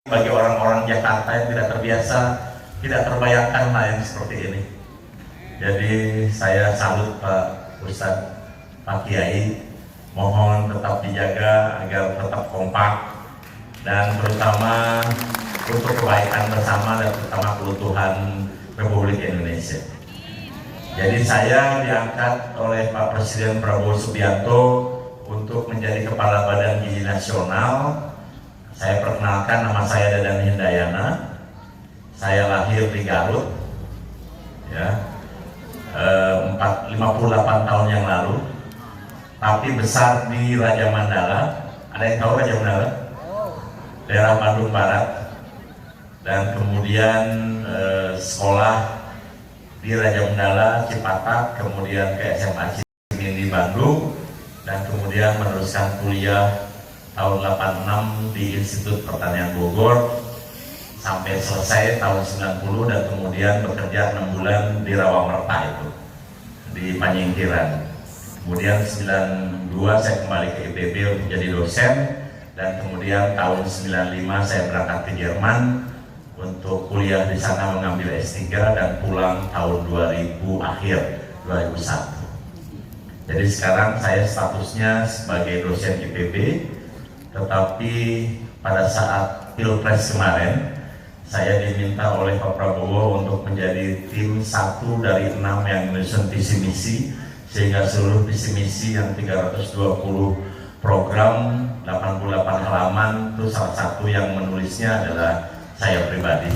Bagi orang-orang Jakarta yang tidak terbiasa, tidak terbayangkan lah yang seperti ini. Jadi saya salut Pak Ustadz, Pak Kiai, mohon tetap dijaga agar tetap kompak dan terutama untuk kebaikan bersama dan terutama keutuhan Republik Indonesia. Jadi saya diangkat oleh Pak Presiden Prabowo Subianto untuk menjadi Kepala Badan Gizi Nasional. Saya perkenalkan, nama saya Dadan Hindayana. Saya lahir di Garut, ya, 58 tahun yang lalu. Tapi besar di Raja Mandala. Ada yang tahu Raja Mandala? Daerah Bandung Barat. Dan kemudian sekolah di Raja Mandala, Cipatat, kemudian ke SMA Cimindi di Bandung, dan kemudian meneruskan kuliah tahun 86 di Institut Pertanian Bogor sampai selesai tahun 90 dan kemudian bekerja 6 bulan di Rawamerta itu di Panyingkiran. Kemudian 92 saya kembali ke IPB untuk jadi dosen dan kemudian tahun 95 saya berangkat ke Jerman untuk kuliah di sana mengambil S3 dan pulang tahun 2000 akhir 2001. Jadi sekarang saya statusnya sebagai dosen IPB. Tetapi pada saat Pilpres kemarin, saya diminta oleh Pak Prabowo untuk menjadi tim 1 dari 6 yang menyusun visi misi, sehingga seluruh visi misi yang 320 program, 88 halaman, itu salah satu yang menulisnya adalah saya pribadi.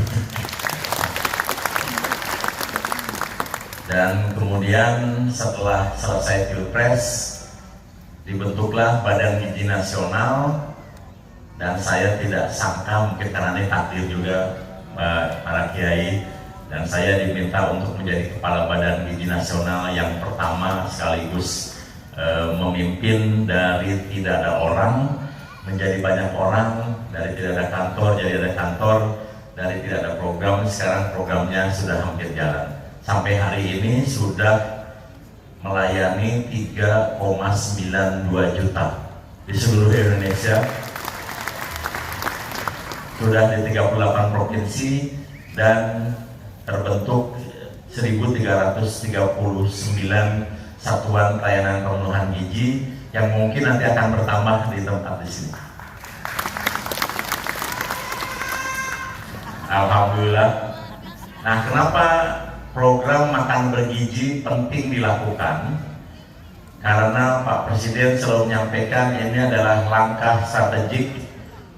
Dan kemudian setelah selesai Pilpres, dibentuklah Badan Gizi Nasional. Dan saya tidak sangka, mungkin karena ini takdir juga para kiai, dan saya diminta untuk menjadi Kepala Badan Gizi Nasional yang pertama sekaligus memimpin dari tidak ada orang menjadi banyak orang, dari tidak ada kantor jadi ada kantor, dari tidak ada program sekarang programnya sudah hampir jalan. Sampai hari ini sudah melayani 3,92 juta di seluruh Indonesia. Sudah di 38 provinsi dan terbentuk 1.339 satuan pelayanan pemenuhan gizi yang mungkin nanti akan bertambah di tempat di sini. Alhamdulillah. Nah, kenapa program makan bergizi penting dilakukan? Karena Pak Presiden selalu menyampaikan ini adalah langkah strategik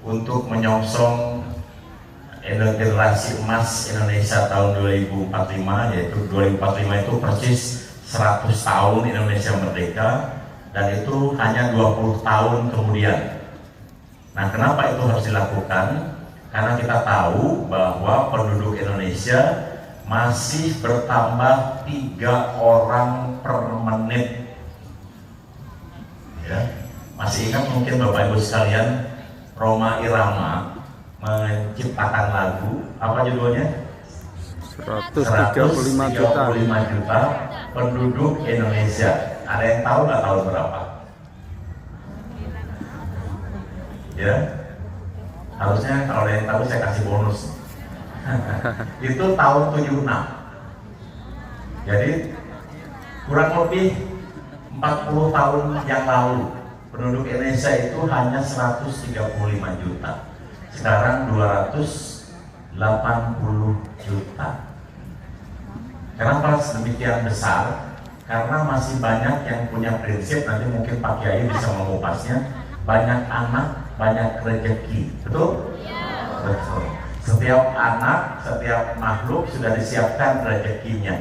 untuk menyongsong generasi emas Indonesia tahun 2045, yaitu 2045 itu persis 100 tahun Indonesia merdeka, dan itu hanya 20 tahun kemudian. Nah, kenapa itu harus dilakukan? Karena kita tahu bahwa penduduk Indonesia masih bertambah 3 orang per menit. Ya, masih ingat mungkin Bapak Ibu sekalian, Rhoma Irama menciptakan lagu, apa judulnya? 135 juta penduduk Indonesia. Ada yang tahu nggak tahun berapa? Ya, harusnya kalau ada yang tahu saya kasih bonus. Itu tahun 76. Jadi kurang lebih 40 tahun yang lalu penduduk Indonesia itu hanya 135 juta. Sekarang 280 juta. Kenapa sedemikian besar? Karena masih banyak yang punya prinsip, nanti mungkin Pak Kiai bisa mengupasnya, banyak anak, banyak rezeki. Betul? Ya. Betul. Setiap anak, setiap makhluk sudah disiapkan rezekinya.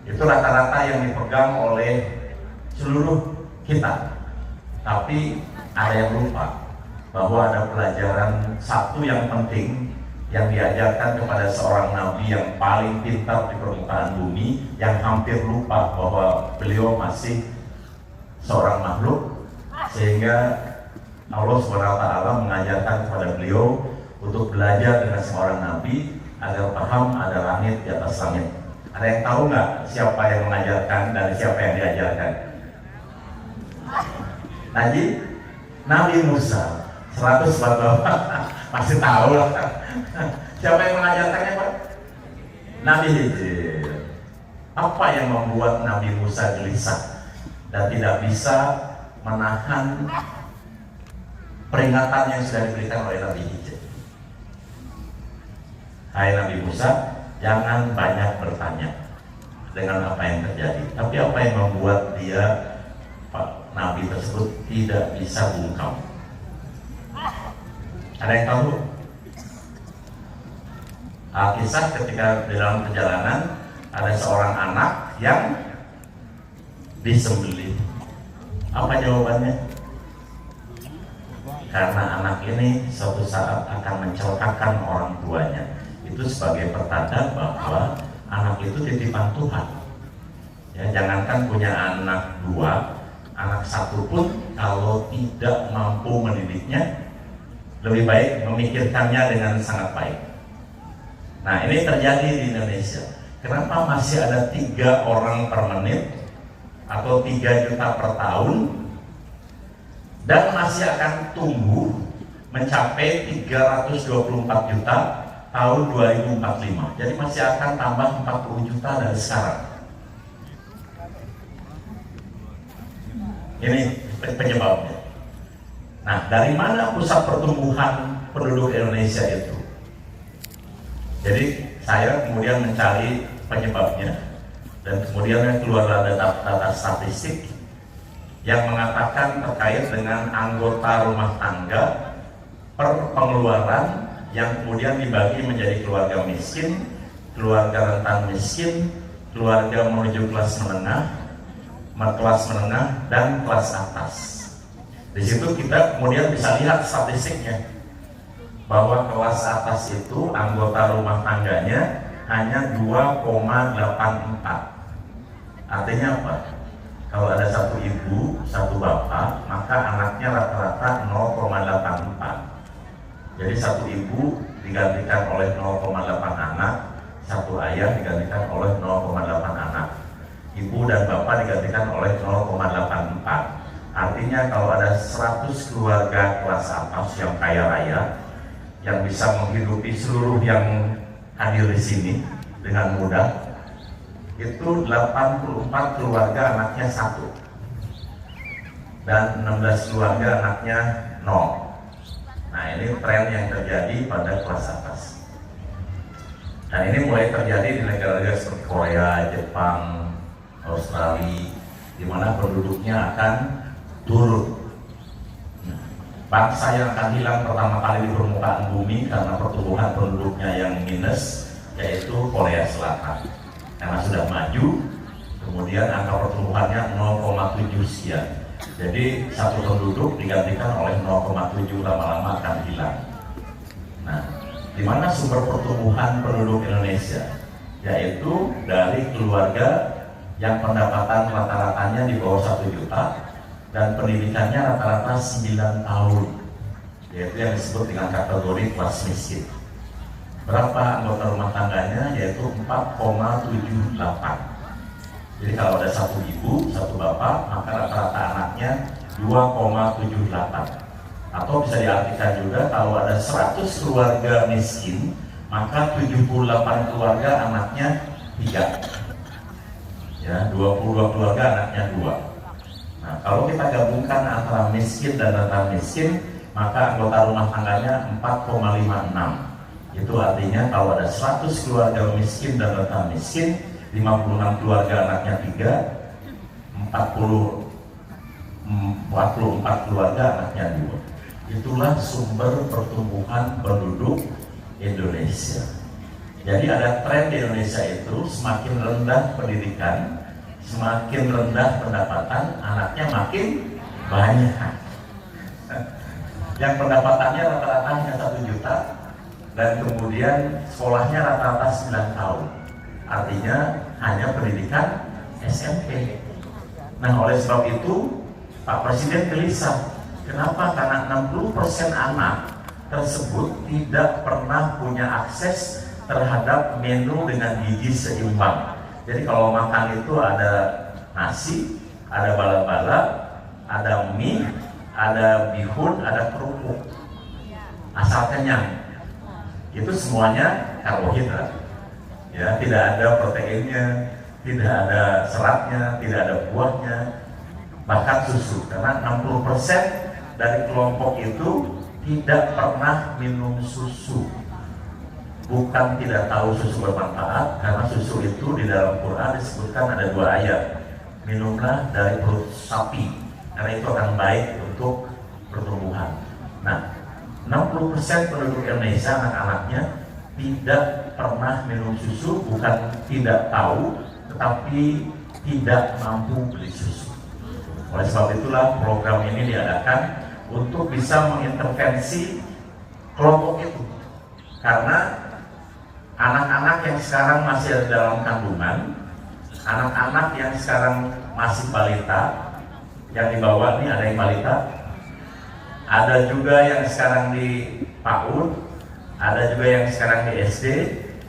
Itu rata-rata yang dipegang oleh seluruh kita. Tapi ada yang lupa bahwa ada pelajaran satu yang penting yang diajarkan kepada seorang nabi yang paling pintar di permukaan bumi, yang hampir lupa bahwa beliau masih seorang makhluk, sehingga Allah SWT mengajarkan kepada beliau untuk belajar dengan seorang nabi agar paham ada langit di atas langit. Ada yang tahu nggak siapa yang mengajarkan dan siapa yang diajarkan? Nabi Musa. 100 buat Bapak. Pasti tahu lah. Siapa yang mengajarkannya, Pak? Nabi Hijr. Apa yang membuat Nabi Musa gelisah dan tidak bisa menahan peringatan yang sudah diberikan oleh Nabi Hijr? Hai Nabi Musa, jangan banyak bertanya dengan apa yang terjadi. Tapi apa yang membuat dia, Pak Nabi tersebut, tidak bisa bungkam? Ada yang tahu? Kisah ketika di dalam perjalanan ada seorang anak yang disembelih. Apa jawabannya? Karena anak ini suatu saat akan mencelakakan orang tuanya. Itu sebagai pertanda bahwa anak itu titipan Tuhan. Ya, jangankan punya anak dua, anak satu pun kalau tidak mampu mendidiknya, lebih baik memikirkannya dengan sangat baik. Nah, ini terjadi di Indonesia. Kenapa masih ada 3 orang per menit atau 3 juta per tahun dan masih akan tumbuh mencapai 324 juta tahun 2045. Jadi masih akan tambah 40 juta dari sekarang. Ini penyebabnya. Nah, dari mana pusat pertumbuhan penduduk Indonesia itu? Jadi saya kemudian mencari penyebabnya dan kemudian keluar data statistik yang mengatakan terkait dengan anggota rumah tangga per pengeluaran yang kemudian dibagi menjadi keluarga miskin, keluarga rentan miskin, keluarga menuju kelas menengah, dan kelas atas. Di situ kita kemudian bisa lihat statistiknya bahwa kelas atas itu anggota rumah tangganya hanya 2,84. Artinya apa? Kalau ada satu ibu, satu bapak, maka anaknya rata-rata 0,84. Jadi satu ibu digantikan oleh 0,8 anak, satu ayah digantikan oleh 0,8 anak. Ibu dan bapak digantikan oleh 0,84. Artinya kalau ada 100 keluarga kelas atas yang kaya raya, yang bisa menghidupi seluruh yang hadir di sini dengan mudah, itu 84 keluarga anaknya 1 dan 16 keluarga anaknya 0. Nah, ini tren yang terjadi pada kelas atas. Dan ini mulai terjadi di negara-negara seperti Korea, Jepang, Australia, di mana penduduknya akan turun. Bangsa yang akan hilang pertama kali di permukaan bumi karena pertumbuhan penduduknya yang minus, yaitu Korea Selatan. Karena sudah maju, kemudian angka pertumbuhannya 0,7 sekian. Jadi satu penduduk digantikan oleh 0,7, lama-lama akan hilang. Nah, di mana sumber pertumbuhan penduduk Indonesia? Yaitu dari keluarga yang pendapatan rata-ratanya di bawah 1 juta dan pendidikannya rata-rata 9 tahun, yaitu yang disebut dengan kategori kelas miskin. Berapa anggota rumah tangganya? Yaitu 4,78. Jadi kalau ada satu ibu, satu bapak, maka rata-rata anaknya 2,78. Atau bisa diartikan juga kalau ada 100 keluarga miskin, maka 78 keluarga anaknya 3. Ya, 22 keluarga anaknya 2. Nah, kalau kita gabungkan antara miskin dan rentan miskin, maka anggota rumah tangganya 4,56. Itu artinya kalau ada 100 keluarga miskin dan rentan miskin, 56 keluarga anaknya 3, 44 keluarga anaknya 2. Itulah sumber pertumbuhan penduduk Indonesia. Jadi ada tren di Indonesia itu semakin rendah pendidikan, semakin rendah pendapatan, anaknya makin banyak. Yang pendapatannya rata-rata hanya 1 juta dan kemudian sekolahnya rata-rata 9 tahun. Artinya hanya pendidikan SMP. Nah, oleh sebab itu Pak Presiden gelisah. Kenapa? Karena 60% anak tersebut tidak pernah punya akses terhadap menu dengan gizi seimbang. Jadi kalau makan itu ada nasi, ada bala-bala, ada mie, ada bihun, ada kerupuk. asal kenyang. Itu semuanya karbohidrat. Ya, tidak ada proteinnya, tidak ada seratnya, tidak ada buahnya, bahkan susu. Karena 60% dari kelompok itu tidak pernah minum susu. Bukan tidak tahu susu bermanfaat, karena susu itu di dalam Quran disebutkan ada 2 ayat. Minumlah dari perut sapi, karena itu akan baik untuk pertumbuhan. Nah, 60% penduduk Indonesia anak-anaknya tidak pernah minum susu, bukan tidak tahu, tetapi tidak mampu beli susu. Oleh sebab itulah program ini diadakan untuk bisa mengintervensi kelompok itu. Karena anak-anak yang sekarang masih ada dalam kandungan, anak-anak yang sekarang masih balita, yang dibawa ini ada yang balita, ada juga yang sekarang di PAUD, ada juga yang sekarang di SD,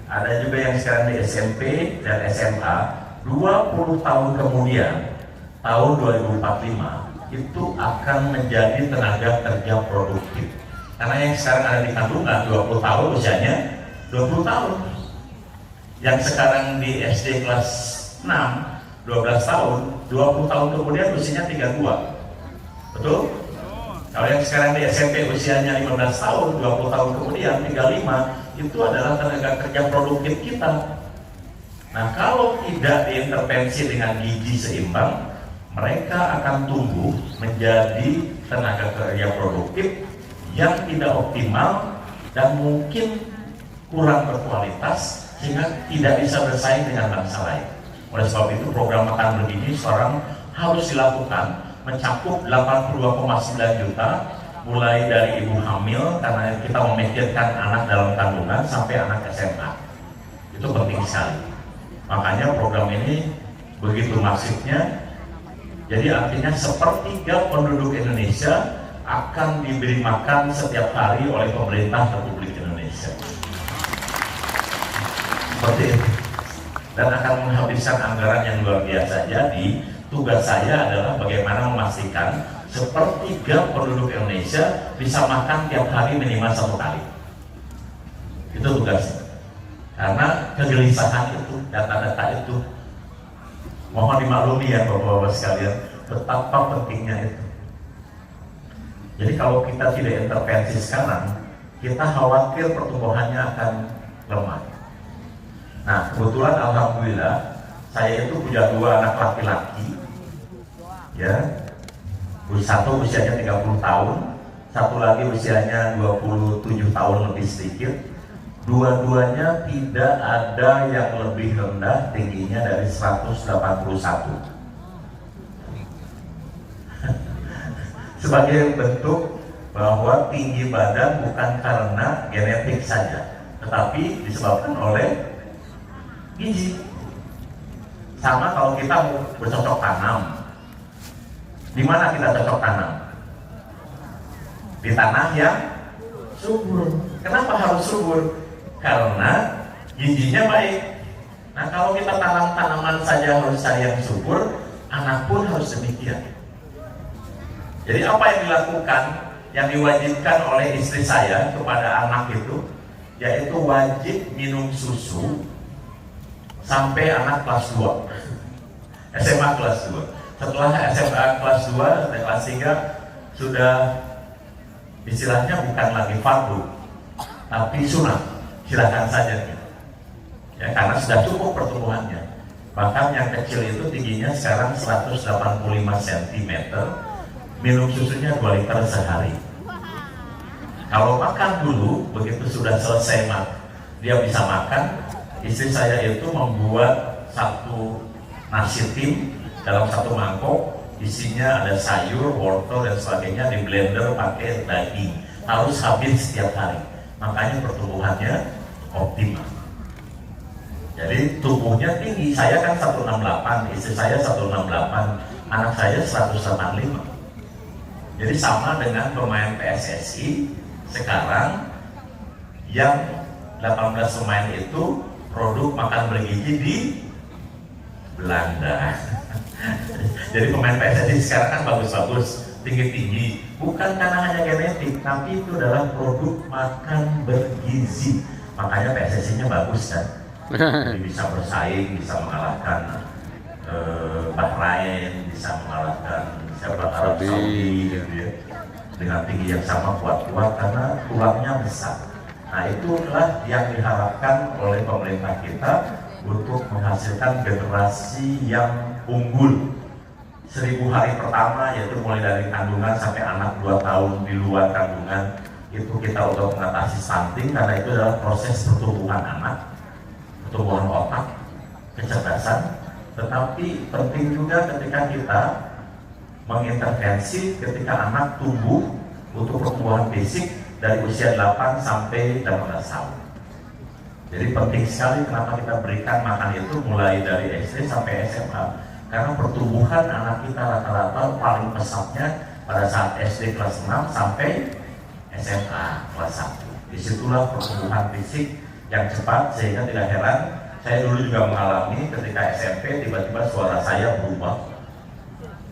ada juga yang sekarang di SMP dan SMA. 20 tahun kemudian, tahun 2045, itu akan menjadi tenaga kerja produktif. Karena yang sekarang ada di kandungan 20 tahun usianya 20 tahun. Yang sekarang di SD kelas 6, 12 tahun, 20 tahun kemudian usianya 32. Betul? Kalau yang sekarang di SMP usianya 15 tahun, 20 tahun kemudian 35, itu adalah tenaga kerja produktif kita. Nah, kalau tidak diintervensi dengan gizi seimbang, mereka akan tumbuh menjadi tenaga kerja produktif yang tidak optimal dan mungkin kurang berkualitas, sehingga tidak bisa bersaing dengan bangsa lain. Oleh sebab itu, program makan bergizi sekarang harus dilakukan, mencakup 82,9 juta, mulai dari ibu hamil, karena kita memikirkan anak dalam kandungan, sampai anak SMA. Itu penting sekali. Makanya program ini begitu masifnya. Jadi artinya sepertiga penduduk Indonesia akan diberi makan setiap hari oleh pemerintah Republik Indonesia. Seperti itu. Dan akan menghabiskan anggaran yang luar biasa. Jadi tugas saya adalah bagaimana memastikan sepertiga penduduk Indonesia bisa makan tiap hari minimal 1 kali. Itu tugasnya. Karena kegelisahan itu, data-data itu, mohon dimaklumi ya Bapak-Bapak sekalian, betapa pentingnya itu. Jadi kalau kita tidak intervensi sekarang, kita khawatir pertumbuhannya akan lemah. Nah, kebetulan alhamdulillah saya itu punya 2 anak laki-laki, ya, satu usianya 30 tahun, satu lagi usianya 27 tahun lebih sedikit. Dua-duanya tidak ada yang lebih rendah tingginya dari 181. Sebagai bentuk bahwa tinggi badan bukan karena genetik saja, tetapi disebabkan oleh gizi. Sama kalau kita mau bercocok tanam, di mana kita cocok tanam? Di tanah yang subur. Kenapa harus subur? Karena gizinya baik. Nah, kalau kita tanam tanaman saja harus cari yang subur, anak pun harus demikian. Jadi apa yang dilakukan, yang diwajibkan oleh istri saya kepada anak itu, yaitu wajib minum susu sampai anak kelas 2, SMA kelas 2. Setelah SMA kelas 2, kelas 3 sudah istilahnya bukan lagi fardu, tapi sunnah. Silakan saja ya, karena sudah cukup pertumbuhannya. Bahkan yang kecil itu tingginya sekarang 185 cm, minum susunya 2 liter sehari. Kalau makan dulu, begitu sudah selesai dia bisa makan. Istri saya itu membuat satu nasi tim dalam satu mangkok, isinya ada sayur, wortel dan sebagainya, di blender pakai daging. Harus habis setiap hari. Makanya pertumbuhannya optimal. Jadi tubuhnya tinggi. Saya kan 168, istri saya 168, anak saya 185. Jadi sama dengan pemain PSSI sekarang yang 18 pemain itu produk makan bergizi di Belanda. Jadi pemain PSSI sekarang kan bagus-bagus, tinggi-tinggi, bukan karena hanya genetik, tapi itu adalah produk makan bergizi. Makanya PSSI-nya bagus kan, jadi bisa bersaing, bisa mengalahkan Bahrain, bisa mengalahkan Arab Saudi gitu ya, dengan tinggi yang sama kuat-kuat karena tulangnya besar. Nah itulah yang diharapkan oleh pemerintah kita untuk menghasilkan generasi yang unggul. 1000 hari pertama, yaitu mulai dari kandungan sampai anak 2 tahun di luar kandungan, itu kita untuk mengatasi stunting karena itu adalah proses pertumbuhan anak, pertumbuhan otak, kecerdasan. Tetapi penting juga ketika kita mengintervensi ketika anak tumbuh untuk pertumbuhan fisik dari usia 8 sampai 18 tahun. Jadi penting sekali kenapa kita berikan makan itu mulai dari SD sampai SMA. Karena pertumbuhan anak kita rata-rata paling pesatnya pada saat SD kelas 6 sampai SMA kelas 1. Disitulah pertumbuhan fisik yang cepat, sehingga tidak heran saya dulu juga mengalami ketika SMP tiba-tiba suara saya berubah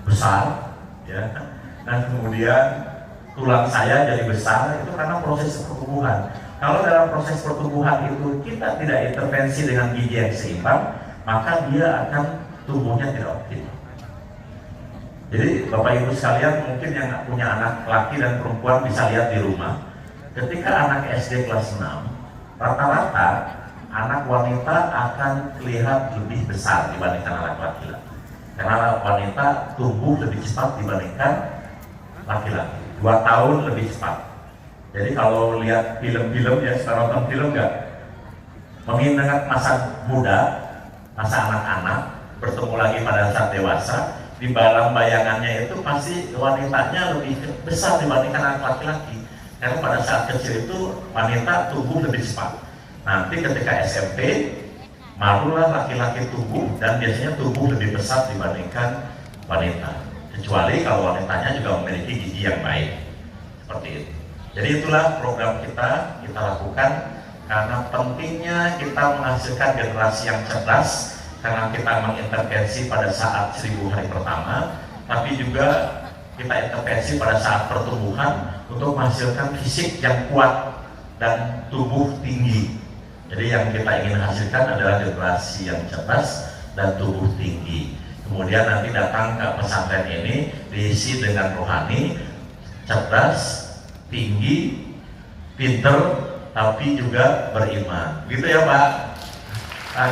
besar, ya. Dan kemudian tulang saya jadi besar, itu karena proses pertumbuhan. Kalau dalam proses pertumbuhan itu kita tidak intervensi dengan gizi yang seimbang, maka dia akan tumbuhnya tidak optimal. Jadi Bapak Ibu sekalian, mungkin yang punya anak laki dan perempuan bisa lihat di rumah, ketika anak SD kelas 6, rata-rata anak wanita akan terlihat lebih besar dibandingkan anak laki-laki. Karena wanita tumbuh lebih cepat dibandingkan laki-laki, 2 tahun lebih cepat. Jadi kalau lihat film-film, ya suka nonton film nggak? Mengingat masa muda, masa anak-anak, bertemu lagi pada saat dewasa, di dalam bayangannya itu pasti wanitanya lebih besar dibandingkan anak laki-laki. Karena pada saat kecil itu wanita tumbuh lebih cepat. Nanti ketika SMP, malulah laki-laki tumbuh dan biasanya tumbuh lebih besar dibandingkan wanita. Kecuali kalau wanitanya juga memiliki gizi yang baik. Seperti itu. Jadi itulah program kita lakukan karena pentingnya kita menghasilkan generasi yang cerdas, karena kita mengintervensi pada saat 1000 hari pertama, tapi juga kita intervensi pada saat pertumbuhan untuk menghasilkan fisik yang kuat dan tubuh tinggi. Jadi yang kita ingin hasilkan adalah generasi yang cerdas dan tubuh tinggi. Kemudian nanti datang ke pesantren ini diisi dengan rohani, cerdas, tinggi, pinter, tapi juga beriman. Gitu ya Pak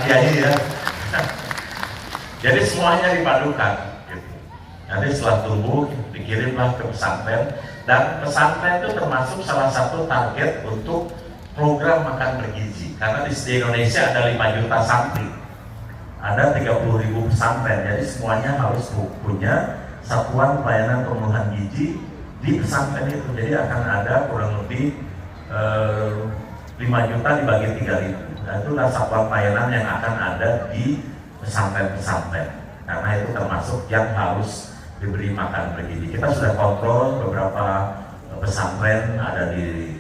Kiai ya. Jadi semuanya dipadukan. Gitu. Nanti setelah tumbuh dikirimlah ke pesantren, dan pesantren itu termasuk salah satu target untuk program makan bergizi. Karena di Indonesia ada 5 juta santri, ada 30.000 pesantren, jadi semuanya harus punya satuan pelayanan pemenuhan gizi di pesantren itu. Jadi akan ada kurang lebih 5 juta dibagi 3.000. Nah, itulah satuan pelayanan yang akan ada di pesantren-pesantren. Karena itu termasuk yang harus diberi makan bergizi. Kita sudah kontrol beberapa pesantren, ada di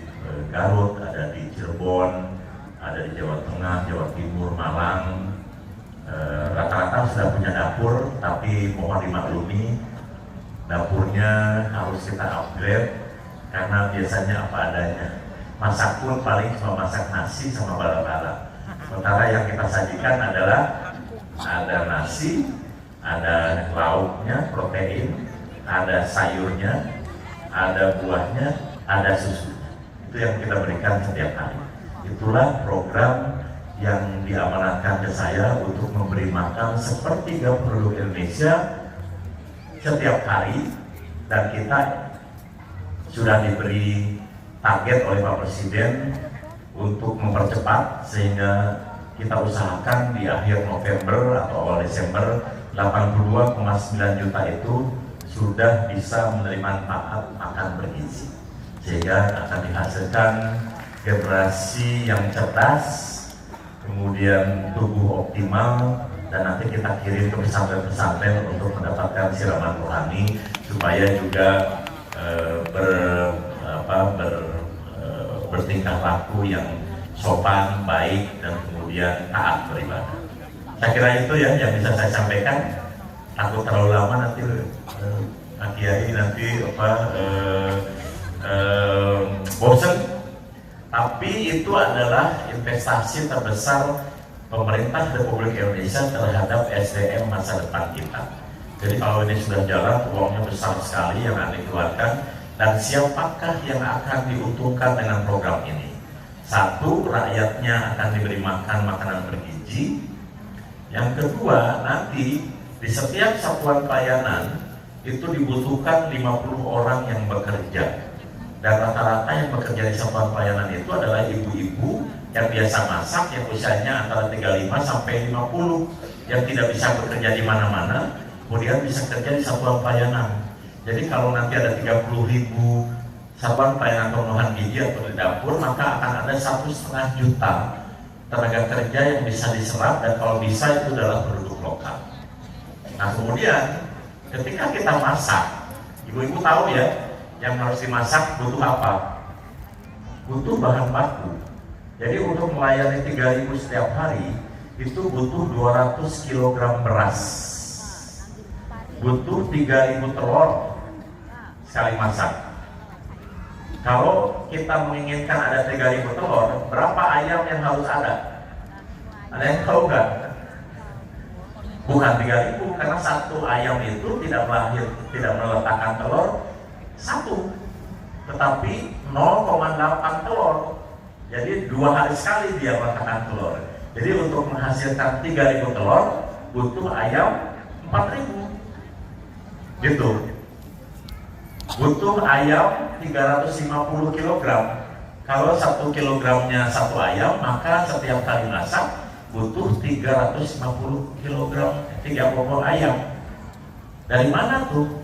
Garut, ada di Cirebon, ada di Jawa Tengah, Jawa Timur, Malang. Rata-rata sudah punya dapur, tapi mohon dimaklumi dapurnya harus kita upgrade karena biasanya apa adanya. Masak pun paling cuma masak nasi sama bala-bala. Sementara yang kita sajikan adalah ada nasi, ada lauknya, protein, ada sayurnya, ada buahnya, ada susunya. Itu yang kita berikan setiap hari. Itulah program yang diamanatkan ke saya untuk memberi makan sepertiga penduduk Indonesia setiap hari, dan kita sudah diberi target oleh Pak Presiden untuk mempercepat, sehingga kita usahakan di akhir November atau awal Desember 82,9 juta itu sudah bisa menerima manfaat makan bergizi, sehingga akan dihasilkan generasi yang cerdas, kemudian tubuh optimal, dan nanti kita kirim ke pesantren-pesantren untuk mendapatkan siraman rohani supaya juga bertingkah laku yang sopan, baik, dan kemudian taat beribadah. Saya kira itu ya yang bisa saya sampaikan. Takut terlalu lama nanti Pak Kiai nanti bosen. Tapi itu adalah investasi terbesar pemerintah Republik Indonesia terhadap SDM masa depan kita. Jadi kalau ini sudah jalan, uangnya besar sekali yang akan dikeluarkan, dan siapakah yang akan diuntungkan dengan program ini? Satu, rakyatnya akan diberi makan makanan bergizi. Yang kedua, nanti di setiap satuan pelayanan itu dibutuhkan 50 orang yang bekerja. Dan rata-rata yang bekerja di satuan pelayanan itu adalah ibu-ibu yang biasa masak, yang usianya antara 35 sampai 50, yang tidak bisa bekerja di mana-mana, kemudian bisa kerja di satuan pelayanan. Jadi kalau nanti ada 30.000 satuan pelayanan pemenuhan gizi atau di dapur, maka akan ada 1,5 juta tenaga kerja yang bisa diserap, dan kalau bisa itu adalah penduduk lokal. Nah kemudian ketika kita masak, ibu-ibu tahu ya, yang harus dimasak butuh apa? Butuh bahan baku. Jadi untuk melayani 3.000 setiap hari itu butuh 200 kg beras, butuh 3.000 telur sekali masak. Kalau kita menginginkan ada 3.000 telur, berapa ayam yang harus ada? Ada yang tahu nggak? Bukan 3.000, karena satu ayam itu tidak meletakkan telur satu, tetapi 0,8 telur. Jadi 2 hari sekali dia meletakkan telur. Jadi untuk menghasilkan 3.000 telur butuh ayam 4.000. Gitu. Butuh ayam 350 kg. Kalau 1 kilogramnya satu ayam, maka setiap kali masak butuh 350 kg 30 ayam. Dari mana tuh?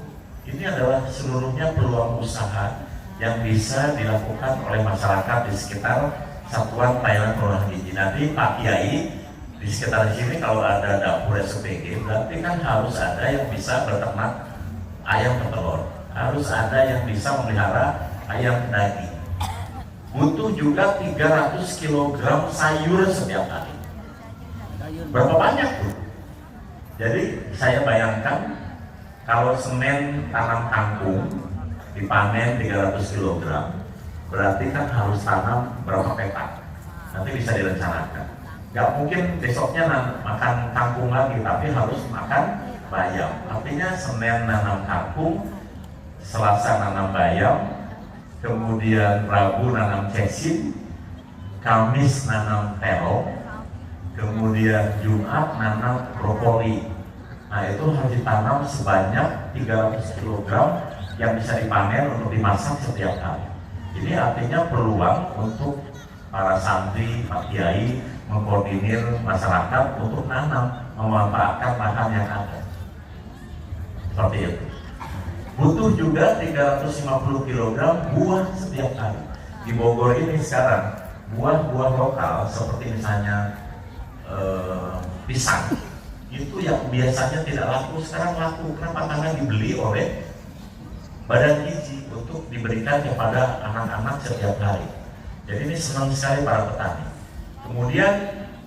Ini adalah seluruhnya peluang usaha yang bisa dilakukan oleh masyarakat di sekitar satuan pelayanan pemenuhan gizi. Nanti Pak Kiai di sekitar sini kalau ada dapur SPG, berarti kan harus ada yang bisa beternak ayam petelur, harus ada yang bisa memelihara ayam daging. Butuh juga 300 kg sayur setiap hari. Berapa banyak tuh? Jadi saya bayangkan kalau Senin tanam kangkung, dipanen 300 kg, berarti kan harus tanam berapa petak? Nanti bisa direncanakan. Gak mungkin besoknya makan kangkung lagi, tapi harus makan bayam. Artinya Senin nanam kangkung, Selasa nanam bayam, kemudian Rabu nanam cecin, Kamis nanam terong, kemudian Jumat nanam brokoli. Nah itu harus ditanam sebanyak 300 kg yang bisa dipanen untuk dimasak setiap hari. Ini artinya peluang untuk para santri, Pak Kiai mengkoordinir masyarakat untuk nanam, memanfaatkan lahan yang ada. Seperti itu. Butuh juga 350 kg buah setiap hari. Di Bogor ini sekarang buah-buah lokal seperti misalnya pisang, itu yang biasanya tidak laku sekarang laku. Kenapa? Karena dibeli oleh Badan Gizi untuk diberikan kepada anak-anak setiap hari. Jadi ini senang sekali para petani. Kemudian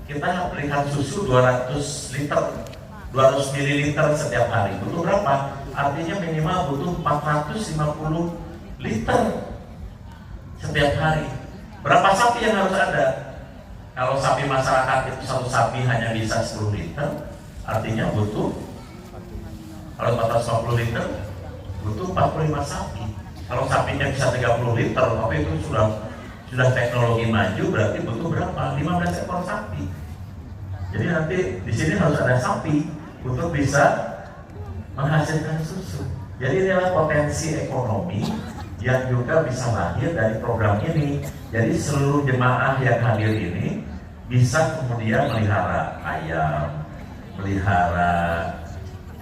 kita berikan susu 200 ml setiap hari. Butuh berapa? Artinya minimal butuh 450 liter setiap hari. Berapa sapi yang harus ada? Kalau sapi masyarakat itu satu sapi hanya bisa 10 liter, artinya butuh, kalau 450 liter butuh 45 sapi. Kalau sapinya bisa 30 liter, tapi itu sudah teknologi maju, berarti butuh berapa? 15 ekor sapi. Jadi nanti di sini harus ada sapi untuk bisa menghasilkan susu. Jadi inilah potensi ekonomi yang juga bisa lahir dari program ini. Jadi seluruh jemaah yang hadir ini bisa kemudian melihara ayam, melihara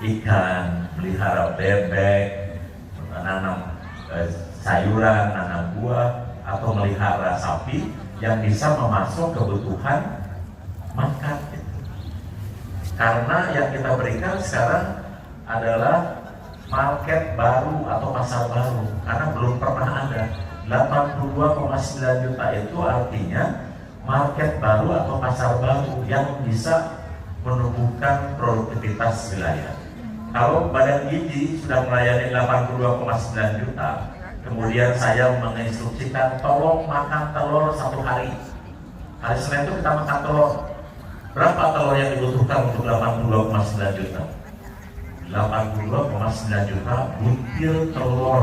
ikan, melihara bebek, menanam sayuran, nanam buah, atau melihara sapi yang bisa memasuk kebutuhan makan. Karena yang kita berikan sekarang adalah market baru atau pasar baru, karena belum pernah ada. 82,9 juta itu artinya market baru atau pasar baru yang bisa menumbuhkan produktivitas wilayah. Kalau Badan Gizi sudah melayani 82,9 juta, kemudian saya menginstruksikan tolong makan telur 1 hari. Hari Senin itu kita makan telur. Berapa telur yang dibutuhkan untuk 82,9 juta? 82,9 juta butir telur.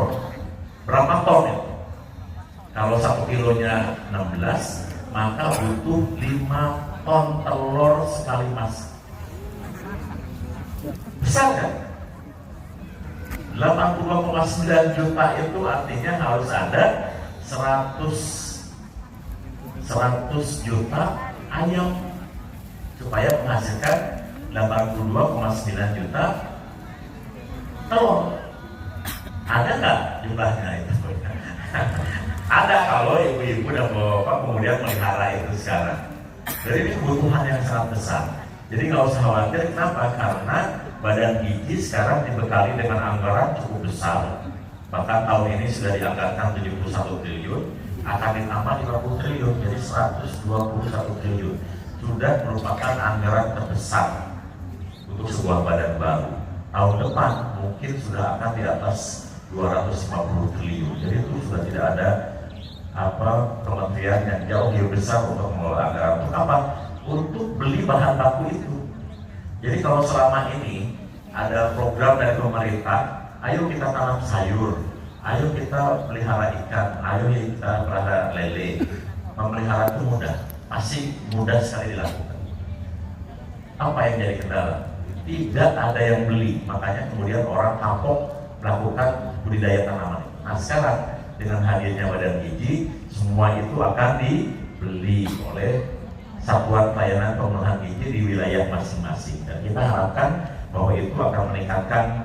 Berapa ton itu? Kalau 1 kilonya 16, maka butuh 5 ton telur sekali masak. Besar kan? 82,9 juta itu artinya harus ada 100 juta ayam supaya menghasilkan 82,9 juta telur. Ada nggak jumlahnya itu? Ada kalau ibu-ibu dan bapak kemudian melihara itu sekarang. Jadi ini kebutuhan yang sangat besar. Jadi nggak usah khawatir. Kenapa? Karena Badan Gizi sekarang dibekali dengan anggaran cukup besar. Bahkan tahun ini sudah dianggarkan 71 triliun, akan ditambah 50 triliun, jadi 121 triliun. Sudah merupakan anggaran terbesar untuk sebuah badan baru. Tahun depan mungkin sudah akan di atas 250 triliun. Jadi itu sudah tidak ada kementerian yang jauh lebih besar untuk mengelola anggaran. Untuk apa? Untuk beli bahan baku itu. Jadi kalau selama ini ada program dari pemerintah, ayo kita tanam sayur, ayo kita pelihara ikan, ayo kita pelihara lele. Memelihara itu mudah, pasti mudah sekali dilakukan. Apa yang jadi kendala? Tidak ada yang beli, makanya kemudian orang kapok melakukan budidaya tanaman. Nah sekarang dengan hadirnya Badan Gizi, semua itu akan dibeli oleh Satuan Pelayanan Pemenuhan Gizi di wilayah masing-masing, dan kita harapkan bahwa itu akan meningkatkan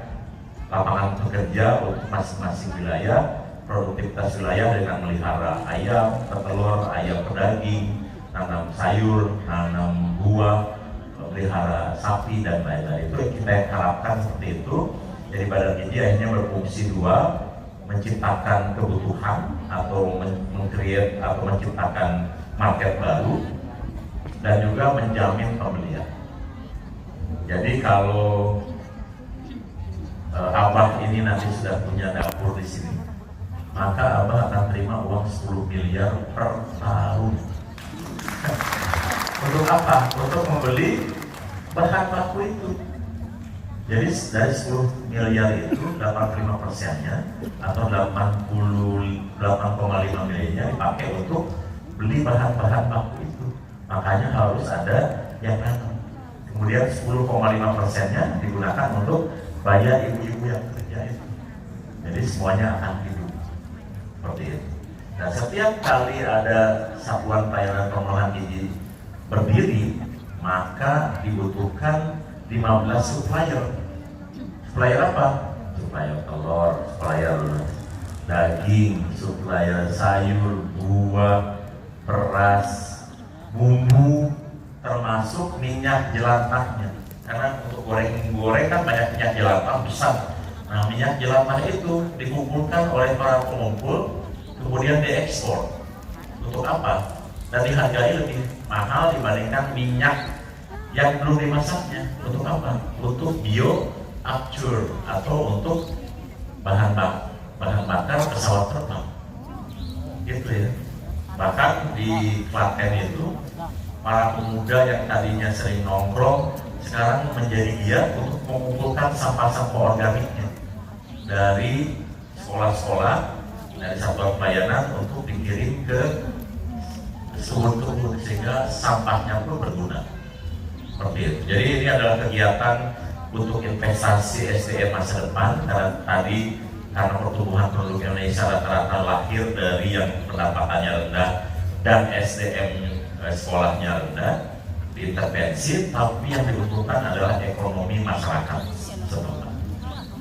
lapangan pekerja untuk masing-masing wilayah, produktivitas wilayah dengan melihara ayam, petelur, ayam pedaging, tanam sayur, tanam buah, melihara sapi dan lain-lain. Itu yang kita harapkan seperti itu. Jadi Badan Gizi akhirnya berfungsi dua, menciptakan kebutuhan atau meng-create atau menciptakan market baru, dan juga menjamin pembelian. Jadi kalau Abah ini nanti sudah punya dapur di sini, maka Abah akan terima uang 10 miliar per tahun. Untuk apa? Untuk membeli bahan baku itu. Jadi dari 10 miliar itu 85%-nya atau 88,5 miliarnya dipakai untuk beli bahan-bahan baku itu. Makanya harus ada yang nanam. Kemudian 10,5%-nya digunakan untuk bayar ibu-ibu yang kerja itu. Jadi semuanya akan hidup seperti itu. Dan setiap kali ada Satuan Pelayanan Pemenuhan Gizi berdiri, maka dibutuhkan 15 supplier. Supplier apa? Supplier telur, supplier daging, supplier sayur, buah, beras, bumbu, termasuk minyak jelantahnya. Karena untuk goreng kan banyak minyak jelantah besar. Nah, minyak jelantah itu dikumpulkan oleh para pengumpul, kemudian diekspor. Untuk apa? Dan dihargai lebih mahal dibandingkan minyak yang belum dimasaknya. Untuk apa? Untuk biofuel atau untuk bahan bakar pesawat terbang. Gitu ya. Bahkan di Klaten itu para pemuda yang tadinya sering nongkrong sekarang menjadi giat untuk mengumpulkan sampah-sampah organiknya dari sekolah-sekolah, dari satuan pelayanan untuk dikirim ke kebun-kebun sehingga sampahnya pun berguna. Seperti itu. Jadi ini adalah kegiatan untuk investasi SDM masa depan, karena pertumbuhan penduduk Indonesia rata-rata lahir dari yang pendapatannya rendah dan SDM sekolahnya rendah, diintervensi, tapi yang dibutuhkan adalah ekonomi masyarakat setempat.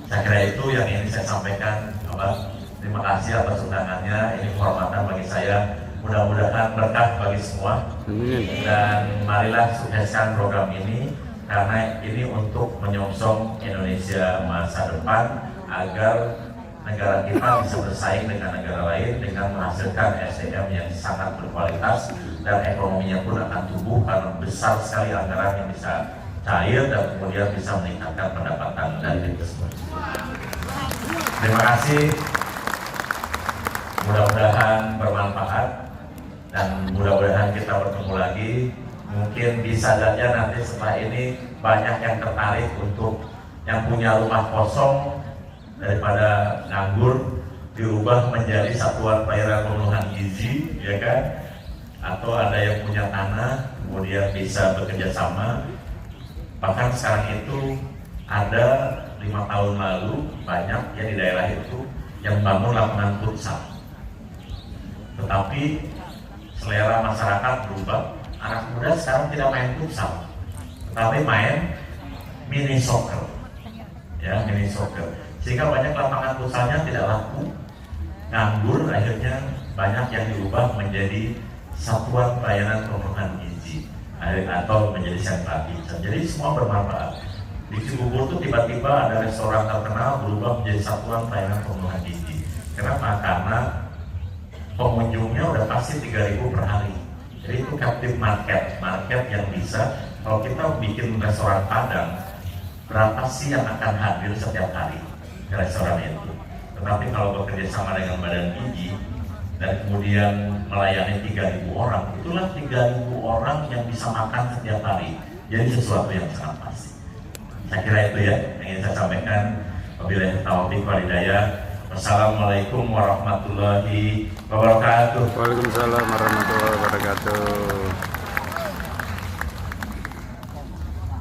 Saya kira itu yang ingin saya sampaikan, Abah. Terima kasih atas undangannya. Ini kehormatan bagi saya. Mudah-mudahan berkah bagi semua. Dan marilah sukseskan program ini, karena ini untuk menyongsong Indonesia masa depan agar negara kita bisa bersaing dengan negara lain dengan menghasilkan SDM yang sangat berkualitas, dan ekonominya pun akan tumbuh karena besar sekali anggaran yang bisa cair dan kemudian bisa meningkatkan pendapatan dari itu semua. Terima kasih, mudah-mudahan bermanfaat dan mudah-mudahan kita bertemu lagi. Mungkin bisa saja nanti setelah ini banyak yang tertarik untuk yang punya rumah kosong daripada nganggur dirubah menjadi satuan pelayanan pemenuhan gizi, ya kan? Atau ada yang punya tanah kemudian bisa bekerja sama. Bahkan sekarang itu ada 5 tahun lalu banyak ya di daerah itu yang bangun lapangan futsal. Tetapi selera masyarakat berubah, anak muda sekarang tidak main futsal, tetapi main mini soccer, ya mini soccer. Sehingga banyak lapangan futsalnya tidak laku, nganggur, akhirnya banyak yang diubah menjadi satuan pelayanan pemenuhan gizi atau menjadi sentra gizi. Jadi semua bermanfaat. Di Cibubur tuh tiba-tiba ada restoran terkenal berubah menjadi satuan pelayanan pemenuhan gizi. Kenapa? Karena pengunjungnya udah pasti 3.000 per hari. Jadi itu captive market yang bisa, kalau kita bikin restoran Padang, berapa sih yang akan hadir setiap hari ke restoran itu. Tetapi kalau bekerja sama dengan Badan Gizi dan kemudian melayani 3.000 orang, itulah 3.000 orang yang bisa makan setiap hari. Jadi sesuatu yang sangat pasti. Saya kira itu ya yang ingin saya sampaikan. Wabillahi taufiq wal hidayah. Wassalamualaikum warahmatullahi wabarakatuh. Waalaikumsalam warahmatullahi wabarakatuh.